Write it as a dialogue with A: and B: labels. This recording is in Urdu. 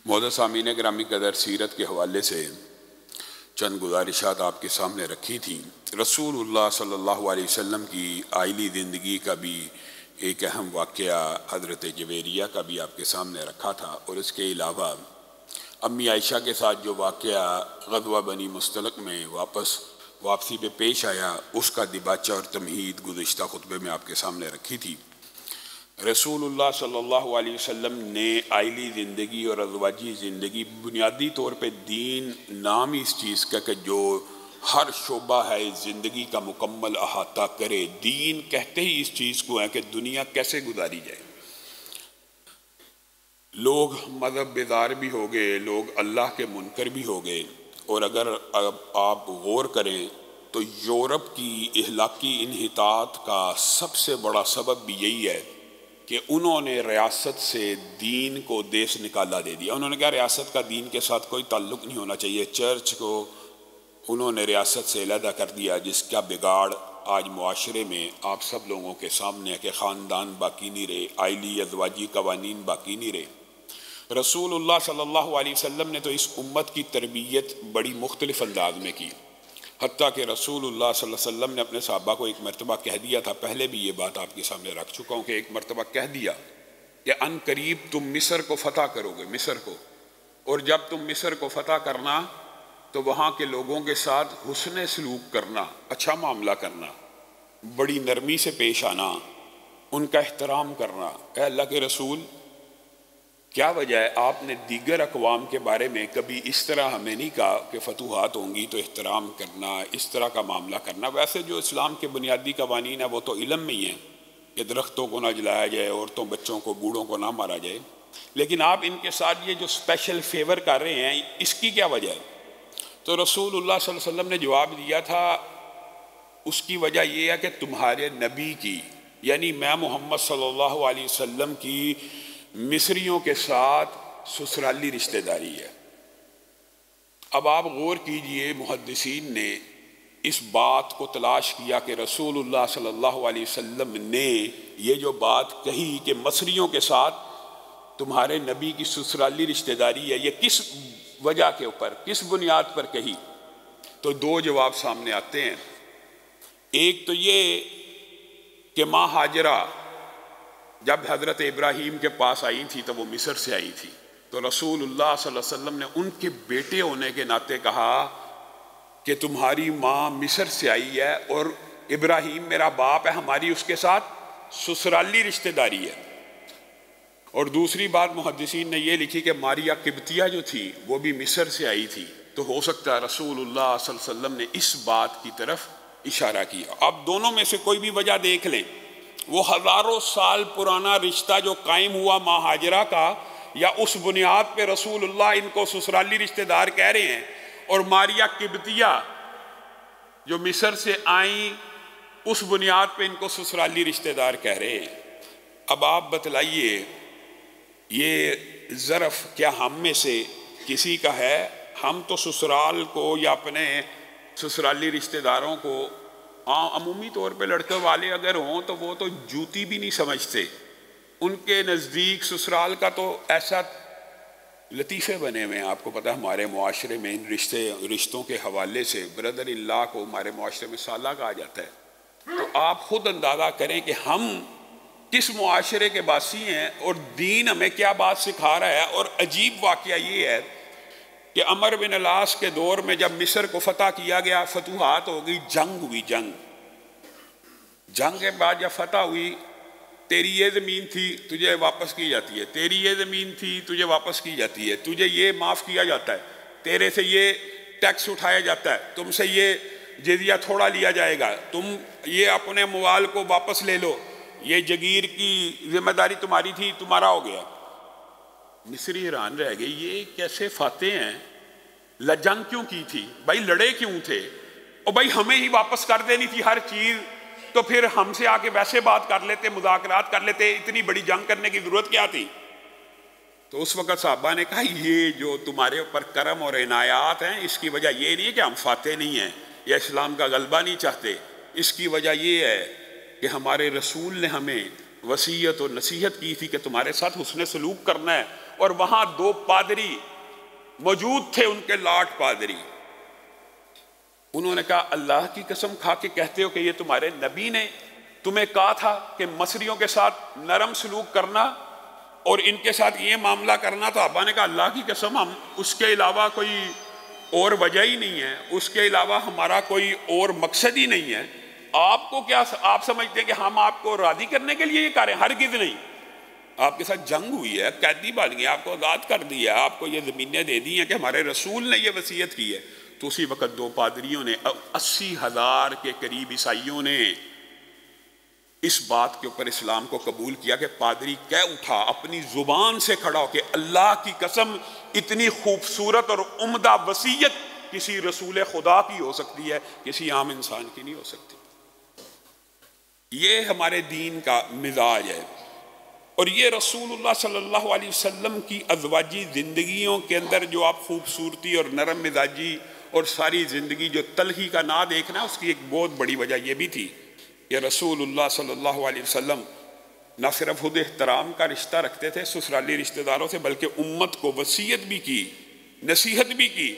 A: معزز سامعین گرامی قدر، سیرت کے حوالے سے چند گزارشات آپ کے سامنے رکھی تھیں۔ رسول اللہ صلی اللہ علیہ وسلم کی آئلی زندگی کا بھی ایک اہم واقعہ حضرت جویریہ کا بھی آپ کے سامنے رکھا تھا، اور اس کے علاوہ امی عائشہ کے ساتھ جو واقعہ غزوہ بنی مستلق میں واپسی پہ پیش آیا، اس کا دباچہ اور تمہید گزشتہ خطبے میں آپ کے سامنے رکھی تھی۔ رسول اللہ صلی اللہ علیہ وسلم نے آئلی زندگی اور ازواجی زندگی، بنیادی طور پہ دین نام ہی اس چیز کا کہ جو ہر شعبہ ہے زندگی کا مکمل احاطہ کرے۔ دین کہتے ہی اس چیز کو ہے کہ دنیا کیسے گزاری جائے۔ لوگ مذہب بیدار بھی ہو گئے، لوگ اللہ کے منکر بھی ہو گئے، اور اگر آپ غور کریں تو یورپ کی اخلاقی انحطاط کا سب سے بڑا سبب بھی یہی ہے کہ انہوں نے ریاست سے دین کو دیس نکالا دے دیا۔ انہوں نے کہا ریاست کا دین کے ساتھ کوئی تعلق نہیں ہونا چاہیے۔ چرچ کو انہوں نے ریاست سے علیحدہ کر دیا، جس کا بگاڑ آج معاشرے میں آپ سب لوگوں کے سامنے ہے کہ خاندان باقی نہیں رہے، آئلی ازواجی قوانین باقی نہیں رہے۔ رسول اللہ صلی اللہ علیہ وسلم نے تو اس امت کی تربیت بڑی مختلف انداز میں کی، حتیٰ کہ رسول اللہ صلی اللہ علیہ وسلم نے اپنے صحابہ کو ایک مرتبہ کہہ دیا تھا، پہلے بھی یہ بات آپ کے سامنے رکھ چکا ہوں کہ ایک مرتبہ کہہ دیا کہ ان قریب تم مصر کو فتح کرو گے، مصر کو، اور جب تم مصر کو فتح کرنا تو وہاں کے لوگوں کے ساتھ حسن سلوک کرنا، اچھا معاملہ کرنا، بڑی نرمی سے پیش آنا، ان کا احترام کرنا۔ اے اللہ کے رسول، کیا وجہ ہے آپ نے دیگر اقوام کے بارے میں کبھی اس طرح ہمیں نہیں کہا کہ فتوحات ہوں گی تو احترام کرنا، اس طرح کا معاملہ کرنا؟ ویسے جو اسلام کے بنیادی قوانین ہیں وہ تو علم میں ہی ہیں کہ درختوں کو نہ جلایا جائے، عورتوں بچوں کو بوڑھوں کو نہ مارا جائے، لیکن آپ ان کے ساتھ یہ جو اسپیشل فیور کر رہے ہیں، اس کی کیا وجہ ہے؟ تو رسول اللہ صلی اللہ علیہ وسلم نے جواب دیا تھا، اس کی وجہ یہ ہے کہ تمہارے نبی کی، یعنی میں محمد صلی اللہ علیہ وسلم کی مصریوں کے ساتھ سسرالی رشتہ داری ہے۔ اب آپ غور کیجئے، محدثین نے اس بات کو تلاش کیا کہ رسول اللہ صلی اللہ علیہ وسلم نے یہ جو بات کہی کہ مصریوں کے ساتھ تمہارے نبی کی سسرالی رشتہ داری ہے، یہ کس وجہ کے اوپر، کس بنیاد پر کہی؟ تو دو جواب سامنے آتے ہیں۔ ایک تو یہ کہ ماں ہاجرہ جب حضرت ابراہیم کے پاس آئی تھی تو وہ مصر سے آئی تھی، تو رسول اللہ صلی اللہ علیہ وسلم نے ان کے بیٹے ہونے کے ناطے کہا کہ تمہاری ماں مصر سے آئی ہے اور ابراہیم میرا باپ ہے، ہماری اس کے ساتھ سسرالی رشتہ داری ہے۔ اور دوسری بات محدثین نے یہ لکھی کہ ماریہ قبطیہ جو تھی وہ بھی مصر سے آئی تھی، تو ہو سکتا ہے رسول اللہ صلی اللہ علیہ وسلم نے اس بات کی طرف اشارہ کیا۔ اب دونوں میں سے کوئی بھی وجہ دیکھ لیں، وہ ہزاروں سال پرانا رشتہ جو قائم ہوا ماں ہاجرہ کا، یا اس بنیاد پہ رسول اللہ ان کو سسرالی رشتہ دار کہہ رہے ہیں، اور ماریہ قبطیہ جو مصر سے آئیں اس بنیاد پہ ان کو سسرالی رشتہ دار کہہ رہے ہیں۔ اب آپ بتلائیے، یہ ظرف کیا ہم میں سے کسی کا ہے؟ ہم تو سسرال کو یا اپنے سسرالی رشتہ داروں کو عمومی طور پہ لڑکے والے اگر ہوں تو وہ تو جوتی بھی نہیں سمجھتے، ان کے نزدیک سسرال کا تو ایسا لطیفے بنے ہوئے ہیں۔ آپ کو پتہ ہے ہمارے معاشرے میں ان رشتوں کے حوالے سے بردر اللہ کو ہمارے معاشرے میں سالہ کہا جاتا ہے۔ تو آپ خود اندازہ کریں کہ ہم کس معاشرے کے باسی ہیں اور دین ہمیں کیا بات سکھا رہا ہے۔ اور عجیب واقعہ یہ ہے کہ عمر بن العاص کے دور میں جب مصر کو فتح کیا گیا، فتوحات ہو گئی، جنگ ہوئی، جنگ کے بعد جب فتح ہوئی، تیری یہ زمین تھی تجھے واپس کی جاتی ہے، تیری یہ زمین تھی تجھے واپس کی جاتی ہے، تجھے یہ معاف کیا جاتا ہے، تیرے سے یہ ٹیکس اٹھایا جاتا ہے، تم سے یہ جزیہ تھوڑا لیا جائے گا، تم یہ اپنے موال کو واپس لے لو، یہ جگیر کی ذمہ داری تمہاری تھی، تمہارا ہو گیا۔ مصری حیران رہ گئے، یہ کیسے فاتح ہیں؟ جنگ کیوں کی تھی بھائی؟ لڑے کیوں تھے؟ اور بھائی ہمیں ہی واپس کر دینی تھی ہر چیز، تو پھر ہم سے آ کے ویسے بات کر لیتے، مذاکرات کر لیتے، اتنی بڑی جنگ کرنے کی ضرورت کیا تھی؟ تو اس وقت صحابہ نے کہا یہ جو تمہارے اوپر کرم اور عنایات ہیں، اس کی وجہ یہ نہیں ہے کہ ہم فاتح نہیں ہیں یا اسلام کا غلبہ نہیں چاہتے، اس کی وجہ یہ ہے کہ ہمارے رسول نے ہمیں وصیت اور نصیحت کی تھی کہ تمہارے ساتھ حسن سلوک کرنا ہے، اور وہاں 2 پادری موجود تھے، ان کے لاٹ پادری. انہوں نے کہا اللہ کی قسم کھا کے کہتے ہو کہ یہ تمہارے نبی نے تمہیں کہا تھا کہ مصریوں کے ساتھ نرم سلوک کرنا اور ان کے ساتھ یہ معاملہ کرنا؟ تو ابا نے کہا اللہ کی قسم ہم اس کے علاوہ کوئی اور وجہ ہی نہیں ہے، اس کے علاوہ ہمارا کوئی اور مقصد ہی نہیں ہے. آپ کو کیا آپ سمجھتے ہیں کہ ہم آپ کو راضی کرنے کے لیے یہ کر رہے ہیں؟ ہرگز نہیں. آپ کے ساتھ جنگ ہوئی ہے، قیدی بن گئے، آپ کو آزاد کر دیا، آپ کو یہ زمینیں دے دی ہیں کہ ہمارے رسول نے یہ وصیت کی ہے. تو اسی وقت 2 پادریوں نے 80,000 کے قریب عیسائیوں نے اس بات کے اوپر اسلام کو قبول کیا کہ پادری کہہ اٹھا اپنی زبان سے کھڑا ہو کہ اللہ کی قسم اتنی خوبصورت اور عمدہ وصیت کسی رسول خدا کی ہو سکتی ہے، کسی عام انسان کی نہیں ہو سکتی. یہ ہمارے دین کا مزاج ہے. اور یہ رسول اللہ صلی اللہ علیہ وسلم کی ازواجی زندگیوں کے اندر جو آپ خوبصورتی اور نرم مزاجی اور ساری زندگی جو تلخی کا نہ دیکھنا، اس کی ایک بہت بڑی وجہ یہ بھی تھی کہ رسول اللہ صلی اللہ علیہ وسلم نہ صرف خود احترام کا رشتہ رکھتے تھے سسرالی رشتہ داروں سے، بلکہ امت کو وصیت بھی کی، نصیحت بھی کی